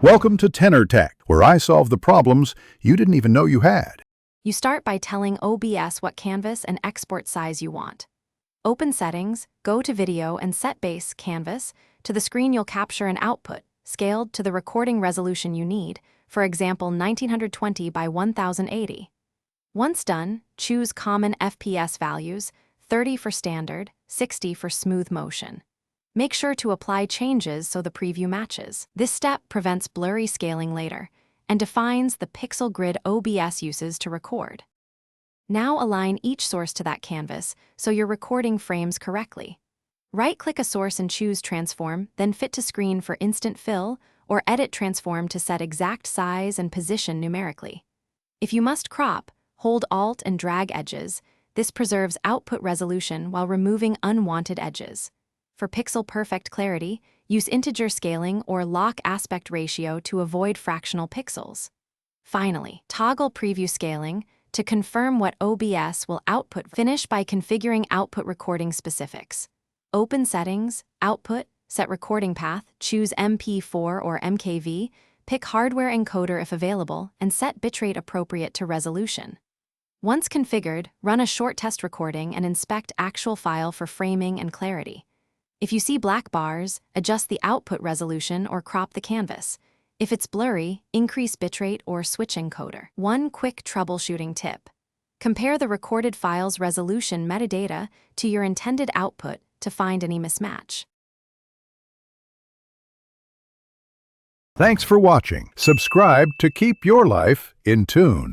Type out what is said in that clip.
Welcome to Tenor Tech, where I solve the problems you didn't even know you had. You start by telling OBS what canvas and export size you want. Open Settings, go to Video and set base canvas to the screen you'll capture an output, scaled to the recording resolution you need, for example 1920 by 1080. Once done, choose common FPS values, 30 for standard, 60 for smooth motion. Make sure to apply changes so the preview matches. This step prevents blurry scaling later and defines the pixel grid OBS uses to record. Now align each source to that canvas so your recording frames correctly. Right-click a source and choose Transform, then Fit to Screen for instant fill, or Edit Transform to set exact size and position numerically. If you must crop, hold Alt and drag edges. This preserves output resolution while removing unwanted edges. For pixel-perfect clarity, use integer scaling or lock aspect ratio to avoid fractional pixels. Finally, toggle preview scaling to confirm what OBS will output. Finish by configuring output recording specifics. Open Settings, Output, set recording path, choose MP4 or MKV, pick hardware encoder if available, and set bitrate appropriate to resolution. Once configured, run a short test recording and inspect actual file for framing and clarity. If you see black bars, adjust the output resolution or crop the canvas. If it's blurry, increase bitrate or switch encoder. One quick troubleshooting tip. Compare the recorded file's resolution metadata to your intended output to find any mismatch. Thanks for watching. Subscribe to keep your life in tune.